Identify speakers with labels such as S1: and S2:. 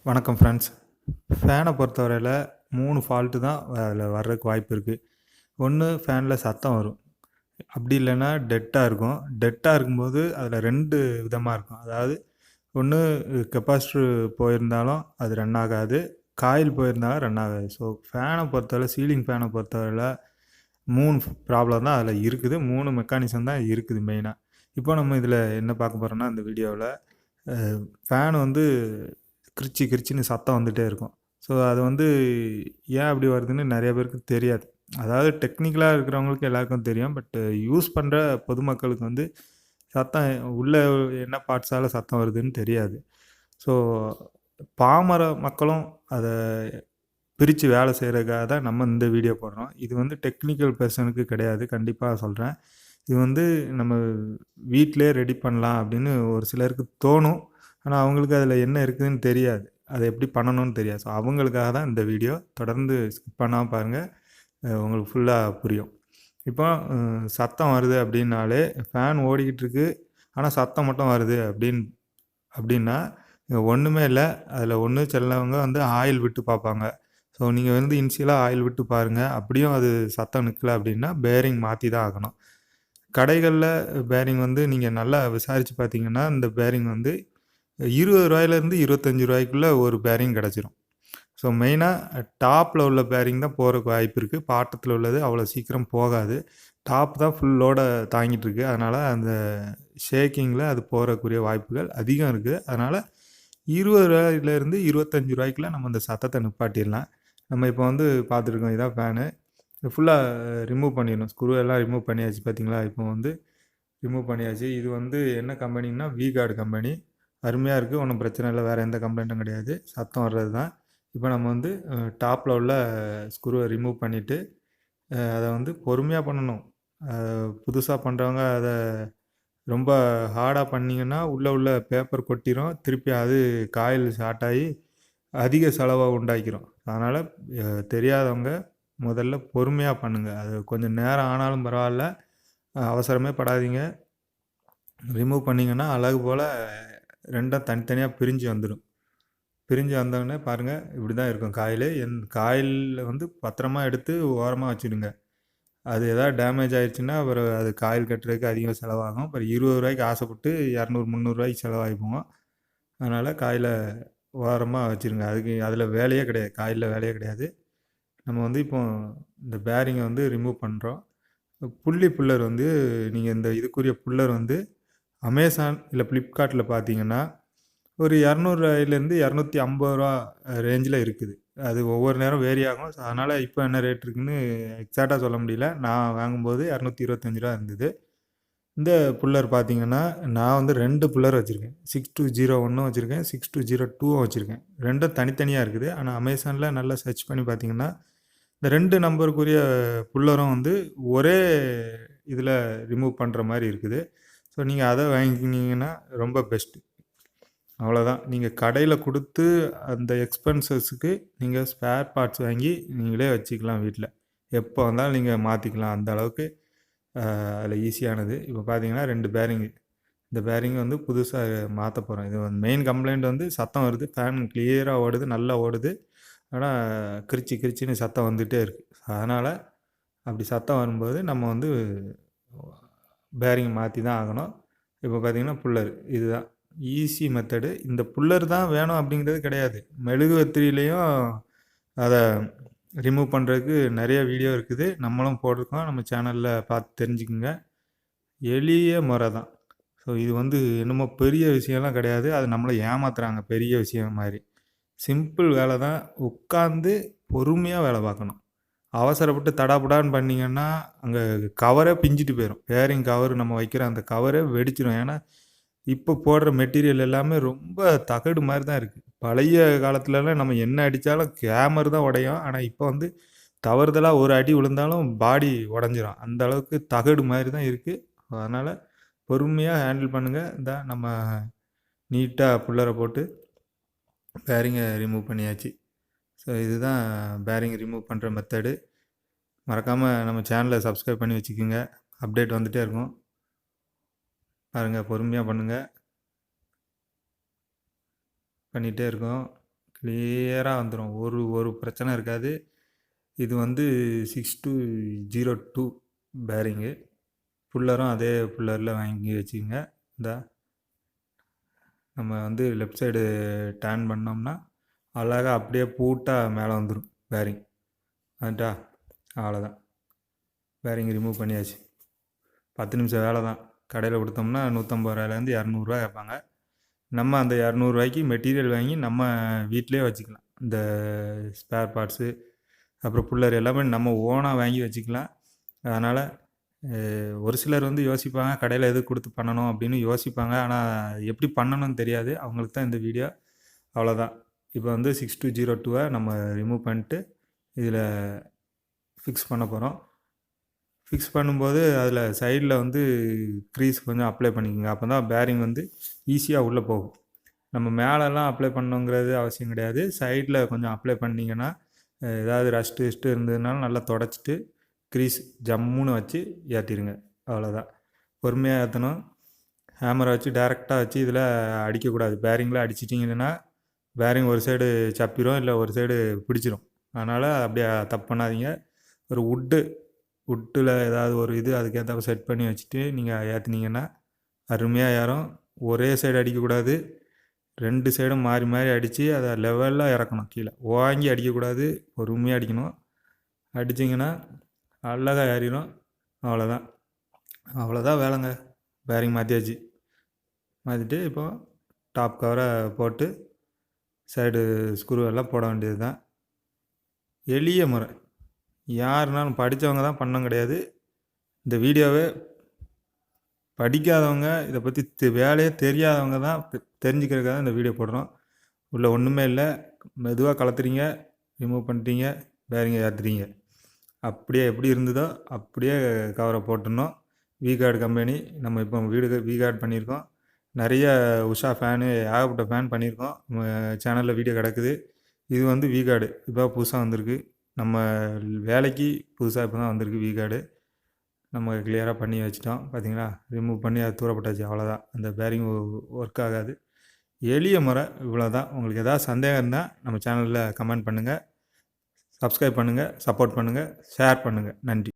S1: வணக்கம் ஃப்ரெண்ட்ஸ். ஃபேனை பொறுத்தவரையில் 3 ஃபால்ட்டு தான் அதில் வர்றதுக்கு வாய்ப்பு இருக்குது. ஒன்று, ஃபேனில் சத்தம் வரும். அப்படி இல்லைன்னா டெட்டாக இருக்கும். டெட்டாக இருக்கும்போது அதில் 2 விதமாக இருக்கும். அதாவது ஒன்று, கெப்பாசிட்டர் போயிருந்தாலும் அது ரன் ஆகாது, காயில் போயிருந்தாலும் ரன் ஆகாது. ஸோ ஃபேனை பொறுத்தவரை, சீலிங் ஃபேனை பொறுத்தவரையில் 3 ப்ராப்ளம் தான் அதில் இருக்குது. 3 மெக்கானிசம் தான் இருக்குது மெயினாக. இப்போ நம்ம இதில் என்ன பார்க்க போகிறோம்னா, இந்த வீடியோவில் ஃபேன் வந்து கிரிச்சி கிரிச்சின்னு சத்தம் வந்துகிட்டே இருக்கும். ஸோ அது வந்து ஏன் அப்படி வருதுன்னு நிறைய பேருக்கு தெரியாது. அதாவது டெக்னிக்கலாக இருக்கிறவங்களுக்கு எல்லாருக்கும் தெரியும். பட் யூஸ் பண்ணுற பொதுமக்களுக்கு வந்து சத்தம் உள்ள என்ன பார்ட்ஸால் சத்தம் வருதுன்னு தெரியாது. ஸோ பாமர மக்களும் அதை பிரித்து வேலை செய்கிறதுக்காக தான் நம்ம இந்த வீடியோ போடுறோம். இது வந்து டெக்னிக்கல் பர்சனுக்கு கிடையாது, கண்டிப்பாக சொல்கிறேன். இது வந்து நம்ம வீட்டிலே ரெடி பண்ணலாம் அப்படின்னு ஒரு சிலருக்கு தோணும். ஆனால் அவங்களுக்கு அதில் என்ன இருக்குதுன்னு தெரியாது, அதை எப்படி பண்ணணும்னு தெரியாது. ஸோ அவங்களுக்காக தான் இந்த வீடியோ. தொடர்ந்து ஸ்கிப் பண்ணாமல் பாருங்கள், உங்களுக்கு ஃபுல்லாக புரியும். இப்போ சத்தம் வருது அப்படின்னாலே, ஃபேன் ஓடிக்கிட்டு இருக்கு ஆனால் சத்தம் மட்டும் வருது அப்படின்னா ஒன்றுமே இல்லை. அதில் ஒன்று, சிலவங்க வந்து ஆயில் விட்டு பார்ப்பாங்க. ஸோ நீங்கள் வந்து இனிஷியலாக ஆயில் விட்டு பாருங்கள். அப்படியும் அது சத்தம் நிற்கலை அப்படின்னா பேரிங் மாற்றி தான் ஆகணும். கடைகளில் பேரிங் வந்து நீங்கள் நல்லா விசாரித்து பார்த்தீங்கன்னா, இந்த பேரிங் வந்து ரூ. 20லேருந்து ரூ. 25க்குள்ளே ஒரு பேரிங் கிடச்சிரும். ஸோ மெயினாக டாப்பில் உள்ள பேரிங் தான் போகிறக்கு வாய்ப்பு இருக்குது. பாட்டத்தில் உள்ளது அவ்வளோ சீக்கிரம் போகாது. டாப் தான் ஃபுல் லோடை தாங்கிட்டு இருக்கு. அதனால் அந்த ஷேக்கிங்கில் அது போகிறக்குரிய வாய்ப்புகள் அதிகம் இருக்குது. அதனால் ரூ. 20லேருந்து ரூ. 25க்குள்ளே நம்ம இந்த சத்தத்தை நிப்பாட்டிடலாம். நம்ம இப்போ வந்து பார்த்துருக்கோம், இதான் ஃபேனு. ஃபுல்லாக ரிமூவ் பண்ணிடணும். ஸ்க்ரூ எல்லாம் ரிமூவ் பண்ணியாச்சு, பார்த்தீங்களா? இப்போ வந்து ரிமூவ் பண்ணியாச்சு. இது வந்து என்ன கம்பெனின்னா, V-Guard கம்பெனி. அருமையாக இருக்குது, ஒன்றும் பிரச்சனை இல்லை, வேறு எந்த கம்ப்ளைண்ட்டும் கிடையாது. சத்தம் வர்றது தான். இப்போ நம்ம வந்து டாப்பில் உள்ள ஸ்க்ரூவை ரிமூவ் பண்ணிவிட்டு அதை வந்து பொறுமையாக பண்ணணும். புதுசாக பண்ணுறவங்க அதை ரொம்ப ஹார்டாக பண்ணிங்கன்னா உள்ள பேப்பர் கொட்டிடும். திருப்பி அது காயில் ஷார்ட் ஆகி அதிக செலவை உண்டாக்கிடும். அதனால் தெரியாதவங்க முதல்ல பொறுமையாக பண்ணுங்கள். அது கொஞ்சம் நேரம் ஆனாலும் பரவாயில்ல, அவசரமே படாதீங்க. ரிமூவ் பண்ணிங்கன்னா அழகு போல் ரெண்டும் தனித்தனியாக பிரிஞ்சு வந்துடும். பிரிஞ்சு வந்தோடனே பாருங்கள், இப்படி தான் இருக்கும் காயில். காயிலில் வந்து பத்திரமா எடுத்து ஓரமாக வச்சுடுங்க. அது எதாவது டேமேஜ் ஆகிடுச்சுன்னா அப்புறம் அது காயில் கட்டுறதுக்கு அதிகம் செலவாகும். அப்புறம் ரூ. 20 ஆசைப்பட்டு 200, 300 செலவாகி போகும். அதனால் காயில் ஓரமாக வச்சுருங்க. அதில் வேலையே கிடையாது, காயிலில் வேலையே கிடையாது. நம்ம வந்து இப்போ இந்த பேரிங்கை வந்து ரிமூவ் பண்ணுறோம். புல்லர் வந்து நீங்கள் இந்த இதுக்குரிய புல்லர் வந்து அமேசான் இல்லை ஃப்ளிப்கார்ட்டில் பார்த்தீங்கன்னா ஒரு ரூ. 200லேருந்து ரூ. 250 ரேஞ்சில் இருக்குது. அது ஒவ்வொரு நேரம் வேரி ஆகும். ஸோ அதனால் இப்போ என்ன ரேட் இருக்குதுன்னு எக்ஸாக்டாக சொல்ல முடியல. நான் வாங்கும்போது ரூ. 225 இருந்தது. இந்த புல்லர் பார்த்தீங்கன்னா, நான் வந்து 2 புல்லர் வச்சுருக்கேன். 6201 வச்சுருக்கேன், 6202 வச்சுருக்கேன். ரெண்டும் தனித்தனியாக இருக்குது. ஆனால் அமேசானில் நல்லா சர்ச் பண்ணி பார்த்தீங்கன்னா, இந்த 2 நம்பருக்குரிய புல்லரும் வந்து ஒரே இதில் ரிமூவ் பண்ணுற மாதிரி இருக்குது. ஸோ நீங்கள் அதை வாங்கிக்கினீங்கன்னா ரொம்ப பெஸ்ட்டு. அவ்வளோதான். நீங்கள் கடையில் கொடுத்து அந்த எக்ஸ்பென்சஸுக்கு நீங்கள் ஸ்பேர் பார்ட்ஸ் வாங்கி நீங்களே வச்சுக்கலாம் வீட்டில். எப்போ வந்தாலும் நீங்கள் மாற்றிக்கலாம். அந்த அளவுக்கு அதில் ஈஸியானது. இப்போ பார்த்தீங்கன்னா 2 பேரிங்கு. இந்த பேரிங் வந்து புதுசாக மாற்ற போகிறோம். இது வந்து மெயின் கம்ப்ளைண்ட் வந்து சத்தம் வருது. ஃபேன் கிளியராக ஓடுது, நல்லா ஓடுது. ஆனால் கிரிச்சின்னு சத்தம் வந்துகிட்டே இருக்குது. அதனால் அப்படி சத்தம் வரும்போது நம்ம வந்து பேரிங் மாற்றி தான் ஆகணும். இப்போ பார்த்தீங்கன்னா புல்லர் இதுதான் ஈஸி மெத்தடு. இந்த புல்லர் தான் வேணும் அப்படிங்கிறது கிடையாது. மெழுகுவர்த்திலையும் அதை ரிமூவ் பண்ணுறதுக்கு நிறைய வீடியோ இருக்குது, நம்மளும் போட்டிருக்கோம். நம்ம சேனலில் பார்த்து தெரிஞ்சுக்குங்க. எளிய முறை தான். ஸோ இது வந்து என்னமோ பெரிய விஷயம்லாம் கிடையாது. அது நம்மளை ஏமாத்துறாங்க பெரிய விஷயம் மாதிரி. சிம்பிள் வேலை தான். உட்காந்து பொறுமையாக வேலை பார்க்கணும். அவசரப்பட்டு தடாபுடான்னு பண்ணிங்கன்னா அங்கே கவரே பிஞ்சிட்டு போயிடும். பேரிங் கவர் நம்ம வைக்கிற அந்த கவரே வெடிச்சிடும். ஏன்னா இப்போ போடுற மெட்டீரியல் எல்லாமே ரொம்ப தகடு மாதிரி தான் இருக்குது. பழைய காலத்துலலாம் நம்ம என்ன அடித்தாலும் கேமர் தான் உடையும். ஆனால் இப்போ வந்து தவறுதலாக ஒரு அடி விழுந்தாலும் பாடி உடஞ்சிரும். அந்த அளவுக்கு தகடு மாதிரி தான் இருக்குது. அதனால் பொறுமையாக ஹேண்டில் பண்ணுங்கள். இந்த நம்ம நீட்டாக புல்லரை போட்டு பேரிங்கை ரிமூவ் பண்ணியாச்சு. ஸோ இதுதான் பேரிங் ரிமூவ் பண்ணுற மெத்தடு. மறக்காமல் நம்ம சேனலை சப்ஸ்கிரைப் பண்ணி வச்சுக்கோங்க. அப்டேட் வந்துகிட்டே இருக்கும். பாருங்கள், பொறுமையாக பண்ணுங்கள். பண்ணிகிட்டே இருக்கோம். கிளியராக வந்துடும். ஒரு ஒரு பிரச்சனை இருக்காது. இது வந்து 6202 பேரிங்கு. புல்லரும் அதே புல்லரில் வாங்கி வச்சுக்கோங்க. இந்த நம்ம வந்து லெஃப்ட் சைடு டர்ன் பண்ணோம்னா அழகாக அப்படியே பூட்டாக மேலே வந்துடும் பேரிங். வந்துட்டா அவ்வளோதான், பேரிங் ரிமூவ் பண்ணியாச்சு. 10 நிமிஷம் வேலை தான். கடையில் கொடுத்தோம்னா 150 ரூபாயிலேருந்து 200 கேட்பாங்க. நம்ம அந்த 200 ரூபாய்க்கு மெட்டீரியல் வாங்கி நம்ம வீட்டிலே வச்சுக்கலாம். இந்த ஸ்பேர் பார்ட்ஸு அப்புறம் புல்லர் எல்லாமே நம்ம ஓனாக வாங்கி வச்சுக்கலாம். அதனால் ஒரு சிலர் வந்து யோசிப்பாங்க, கடையில் எது கொடுத்து பண்ணணும் அப்படின்னு யோசிப்பாங்க. ஆனால் எப்படி பண்ணணும்னு தெரியாது. அவங்களுக்கு தான் இந்த வீடியோ. அவ்வளோதான். இப்போ வந்து 6202 நம்ம ரிமூவ் பண்ணிட்டு இதில் ஃபிக்ஸ் பண்ண போகிறோம். ஃபிக்ஸ் பண்ணும்போது அதில் சைடில் வந்து க்ரீஸ் கொஞ்சம் அப்ளை பண்ணிக்கோங்க. அப்போ தான் பேரிங் வந்து ஈஸியாக உள்ளே போகும். நம்ம மேலெல்லாம் அப்ளை பண்ணணுங்கிறது அவசியம் கிடையாது. சைடில் கொஞ்சம் அப்ளை பண்ணிங்கன்னா ஏதாவது ரஸ்ட்டு கிஸ்ட்டு இருந்ததுனாலும் நல்லா தொடச்சிட்டு க்ரீஸ் ஜம்முன்னு வச்சு ஏற்றிடுங்க. அவ்வளோதான். பொறுமையாக ஏற்றணும். ஹேமரை வச்சு டேரெக்டாக வச்சு இதில் அடிக்கக்கூடாது. பேரிங்கில் அடிச்சிட்டிங்கன்னா பேரிங் ஒரு சைடு சப்பிரும், இல்லை ஒரு சைடு பிடிச்சிரும். அதனால் அப்படியே தப்பு பண்ணாதீங்க. ஒரு உட்டில் ஏதாவது ஒரு இது அதுக்கேற்ற செட் பண்ணி வச்சுட்டு நீங்கள் ஏற்றுனீங்கன்னா அருமையாக ஏறும். ஒரே சைடு அடிக்கக்கூடாது, 2 சைடும் மாறி மாறி அடித்து அதை லெவலில் இறக்கணும். கீழே வாங்கி அடிக்கக்கூடாது, பொறுமையாக அடிக்கணும். அடிச்சிங்கன்னா அழகாக ஏறிடும். அவ்வளோதான் வேலைங்க. பேரிங் மாற்றியாச்சு. மாற்றிட்டு இப்போது டாப் கவரை போட்டு சைடு ஸ்க்ரூ எல்லாம் போட வேண்டியது தான். எளிய முறை. யாருனாலும் படித்தவங்க தான் பண்ண கிடையாது. இந்த வீடியோவை படிக்காதவங்க, இதை பற்றி வேலையே தெரியாதவங்க தான் தெரிஞ்சுக்கிறதுக்காக இந்த வீடியோ போடுறோம். உள்ள ஒன்றுமே இல்லை. மெதுவாக கலத்துறீங்க, ரிமூவ் பண்ணிட்டீங்க, பேரிங்கை ஏற்றுறீங்க. அப்படியே எப்படி இருந்ததோ அப்படியே கவரை போட்டுடணும். V-Guard கம்பெனி நம்ம இப்போ V-Guard பண்ணியிருக்கோம். நிறைய உஷா ஃபேனு, ஏகப்பட்ட ஃபேன் பண்ணியிருக்கோம். நம்ம சேனலில் வீடியோ கிடக்குது. இது வந்து V-Guard இப்போ புதுசாக வந்திருக்கு. நம்ம வேலைக்கு புதுசாக இப்போ தான் வந்திருக்கு V-Guard. நம்ம கிளியராக பண்ணி வச்சிட்டோம். பார்த்தீங்களா, ரிமூவ் பண்ணி அது தூரப்பட்டாச்சு. அவ்வளோதான். அந்த பேரிங் ஒர்க் ஆகாது. எளிய முறை இவ்வளோ தான். உங்களுக்கு எதாவது சந்தேகம் இருந்தால் நம்ம சேனலில் கமெண்ட் பண்ணுங்கள், சப்ஸ்கிரைப் பண்ணுங்கள், சப்போர்ட் பண்ணுங்கள், ஷேர் பண்ணுங்கள். நன்றி.